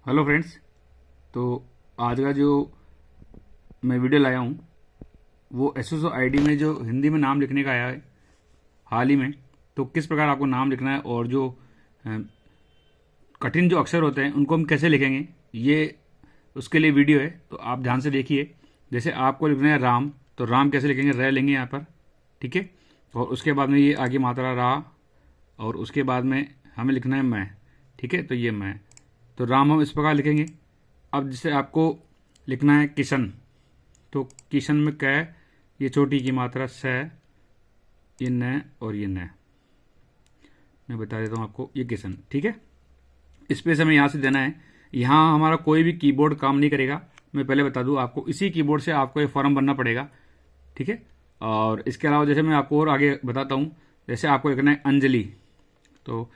Hello friends. तो आज का जो मैं वीडियो लाया हूँ वो एसएसओ आईडी में जो हिंदी में नाम लिखने का आया है हाल ही में। तो किस प्रकार आपको नाम लिखना है और जो अ, कठिन जो अक्षर होते हैं उनको हम कैसे लिखेंगे, ये उसके लिए वीडियो है। तो आप ध्यान से देखिए। जैसे आपको लिखना है राम, तो राम कैसे लिखेंगे, रह लेंगे यहाँ पर, ठीक है। और उसके बाद में ये आगे मात्रा रा, और उसके बाद में हमें लिखना है मैं, ठीक है। तो ये मैं, तो राम हम इस प्रकार लिखेंगे। अब जैसे आपको लिखना है किशन, तो किशन में कै, ये छोटी की मात्रा स, ये न और ये न, मैं बता देता हूँ आपको, ये किशन, ठीक है। स्पेस हमें यहाँ से देना है। यहाँ हमारा कोई भी कीबोर्ड काम नहीं करेगा, मैं पहले बता दूँ आपको। इसी कीबोर्ड से आपको ये फॉर्म भरना पड़ेगा, ठीक है। और इसके अलावा जैसे मैं आपको और आगे बताता हूँ, जैसे आपको लिखना है अंजलि, तो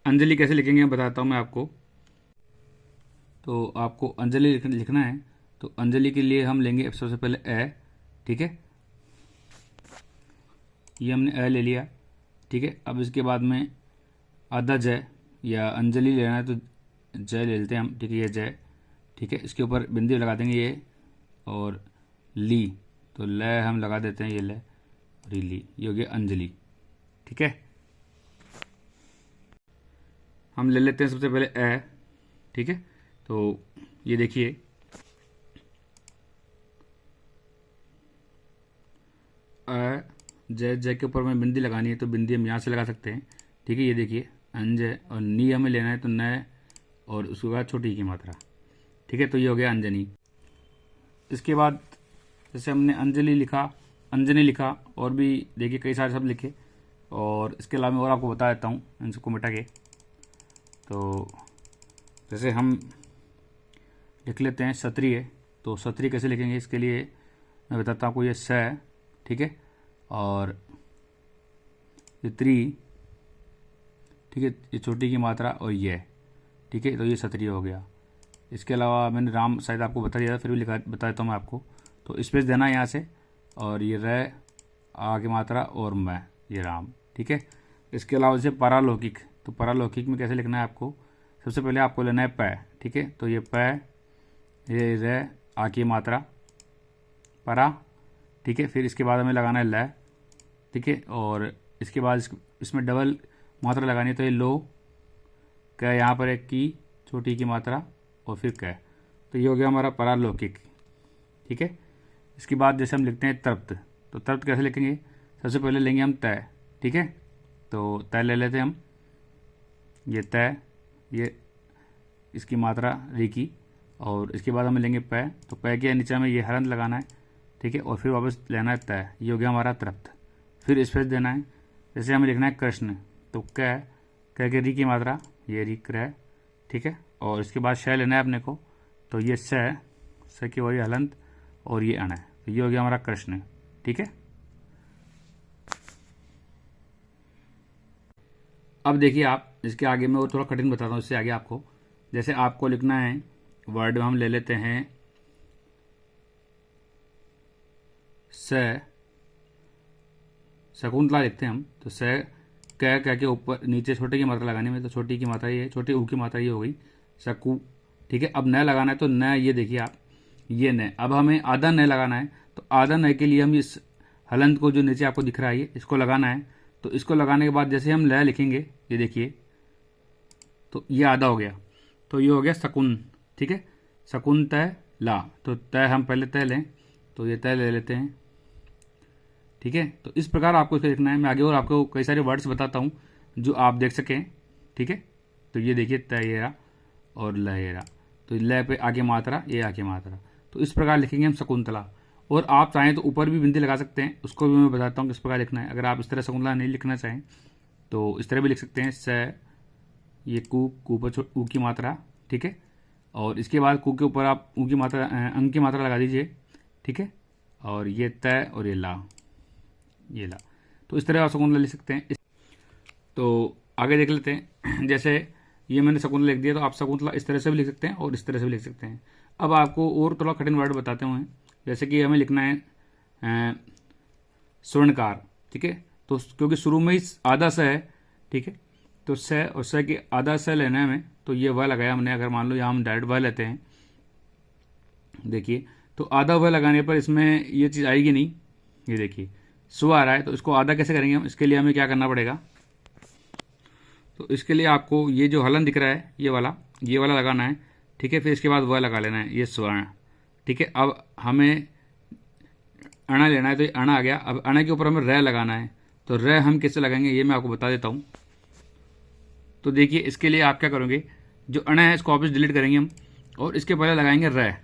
अंजलि कैसे लिखेंगे मैं बताता हूँ मैं आपको। तो आपको अंजलि लिखना है, तो अंजलि के लिए हम लेंगे सबसे पहले ए, ठीक है। ये हमने ए ले लिया, ठीक है। अब इसके बाद में आधा जय या अंजलि लेना है तो जय ले लेते हैं हम, ठीक है। ये जय, ठीक है। इसके ऊपर बिंदी लगा देंगे ये, और ली, तो ल हम लगा देते हैं, ये ल और ये ली, ये हो गया अंजलि, ठीक है। हम ले लेते हैं सबसे पहले ए, ठीक है। तो ये देखिए, अ जय, जय के ऊपर में बिंदी लगानी है तो बिंदी हम यहाँ से लगा सकते हैं, ठीक है। ये देखिए अंजय, और नी हमें लेना है तो न, और उसके बाद छोटी की मात्रा, ठीक है। तो ये हो गया अंजनी। इसके बाद जैसे हमने अंजलि लिखा, अंजनी लिखा, और भी देखिए कई सारे शब्द लिखे। और इसके अलावा मैं और आपको बता देता हूँ इन सबको मिटा के। तो जैसे हम लिख लेते हैं क्षत्रिय, तो क्षत्रिय कैसे लिखेंगे इसके लिए मैं बताता हूँ आपको। ये स, ठीक है, और ये त्री, ठीक है, ये छोटी की मात्रा, और ये, ठीक है। तो ये क्षत्रिय हो गया। इसके अलावा मैंने राम शायद आपको बता दिया था, फिर भी लिखा बता देता हूँ मैं आपको। तो स्पेस देना है यहाँ से, और ये र, आ की मात्रा, और मैं, ये राम, ठीक है। इसके अलावा जैसे पारालौकिक, तो पारालौकिक में कैसे लिखना है आपको, सबसे पहले आपको लेना है पै, ठीक है। तो ये पै, ये र, आ की मात्रा, परा, ठीक है। फिर इसके बाद हमें लगाना है ल, ठीक है। और इसके बाद इसमें डबल मात्रा लगानी है, तो ये लो, क, यहाँ पर एक की छोटी की मात्रा, और फिर क, तो ये हो गया हमारा पारालौकिक, ठीक है। इसके बाद जैसे हम लिखते हैं तृप्त, तो तृप्त कैसे लिखेंगे, सबसे पहले लेंगे हम तय, ठीक है। तो तय ले लेते हैं हम, ये तय, ये इसकी मात्रा री की, और इसके बाद हमें लेंगे पै, तो पै के नीचे में ये हरंत लगाना है, ठीक है। और फिर वापस लेना है तय, ये हो गया हमारा तृप्त। फिर स्पेस देना है। जैसे हमें लिखना है कृष्ण, तो क के री की मात्रा, ये री क्रय, ठीक है। और इसके बाद श लेना है अपने को, तो ये स की वही हलंत, और ये अण है, तो ये हो गया हमारा कृष्ण, ठीक है। अब देखिए आप, इसके आगे मैं और थोड़ा कठिन बताता हूँ इससे आगे आपको। जैसे आपको लिखना है वर्ड, हम ले लेते हैं स, शकुंतला लिखते हैं हम, तो स क के ऊपर नीचे छोटे की मात्रा लगानी है, तो छोटी की मात्रा ये, छोटी ऊ की मात्रा ये हो गई सकू, ठीक है। अब न लगाना है, तो न, ये देखिए आप, ये न। अब हमें आधा न लगाना है, तो आधा न के लिए हम इस हलंत को जो नीचे आपको दिख रहा है ये, इसको लगाना है। तो इसको लगाने के बाद जैसे हम ल लिखेंगे, ये देखिए, तो ये आधा हो गया, तो ये हो गया शकुन, ठीक है। शकुन तय ला, तो तय हम पहले तय लें, तो ये तय ले लेते हैं, ठीक है। तो इस प्रकार आपको इसको लिखना है। मैं आगे और आपको कई सारे वर्ड्स बताता हूँ जो आप देख सकें, ठीक है। तो ये देखिए तयरा और लहेरा, तो ल पे आगे मात्रा, ये आगे मात्रा, तो इस प्रकार लिखेंगे हम शकुंतला। और आप चाहें तो ऊपर भी बिंदी लगा सकते हैं, उसको भी मैं बताता हूँ किस प्रकार लिखना है। अगर आप इस तरह शकुंतला नहीं लिखना चाहें तो इस तरह भी लिख सकते हैं, स, ये कू पर ऊ की मात्रा, ठीक है। और इसके बाद कू के ऊपर आप ऊ की मात्रा, अंक की मात्रा लगा दीजिए, ठीक है। और ये तय और ये ला, ये ला, तो इस तरह आप शकुंतला लिख सकते हैं। तो आगे देख लेते हैं। जैसे ये मैंने शकुंतला लिख दिया, तो आप शकुंतला इस तरह से भी लिख सकते हैं और इस तरह से भी लिख सकते हैं। अब आपको और थोड़ा कठिन वर्ड बताते हुए, जैसे कि हमें लिखना है स्वर्णकार, ठीक है। तो क्योंकि शुरू में ही आधा सा है, ठीक है, तो स और स की आधा स लेना है हमें, तो ये वह लगाया हमने। अगर मान लो यहाँ हम डायरेक्ट वह लेते हैं, देखिए तो आधा वह लगाने पर इसमें ये चीज़ आएगी नहीं। ये देखिए स्व आ रहा है, तो इसको आधा कैसे करेंगे हम? इसके लिए हमें क्या करना पड़ेगा? तो इसके लिए आपको ये जो हलन दिख रहा है ये वाला लगाना है, ठीक है। फिर इसके बाद वह लगा लेना है, ये स्वर्ण, ठीक है। अब हमें अणा लेना है, तो ये अणा आ गया। अब अणा के ऊपर हमें र लगाना है, तो र हम कैसे लगाएंगे ये मैं आपको बता देता हूँ। तो देखिए इसके लिए आप क्या करोगे, जो अणा है इसको वापस डिलीट करेंगे हम, और इसके पहले लगाएंगे र।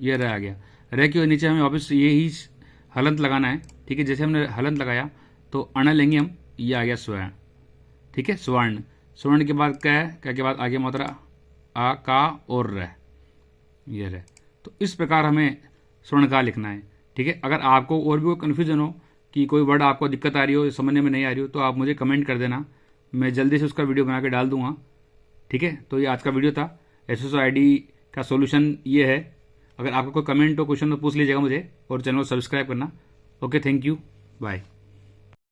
ये र आ गया। र के नीचे हमें वापस ये ही हलंत लगाना है, ठीक है। जैसे हमने हलंत लगाया तो अणा लेंगे हम, ये आ गया स्वर्ण, ठीक है। स्वर्ण, स्वर्ण के बाद क्या है, क्या के बाद आगे मात्रा आ, का और र, ये रहे। तो इस प्रकार हमें स्वर्ण का लिखना है, ठीक है। अगर आपको और भी कोई कन्फ्यूजन हो कि कोई वर्ड आपको दिक्कत आ रही हो, समझने में नहीं आ रही हो, तो आप मुझे कमेंट कर देना, मैं जल्दी से उसका वीडियो बना के डाल दूंगा, ठीक है। तो ये आज का वीडियो था। SSID का सॉल्यूशन ये है। अगर आपको कोई कमेंट हो, क्वेश्चन तो पूछ लीजिएगा मुझे, और चैनल को सब्सक्राइब करना। Okay, thank you, bye.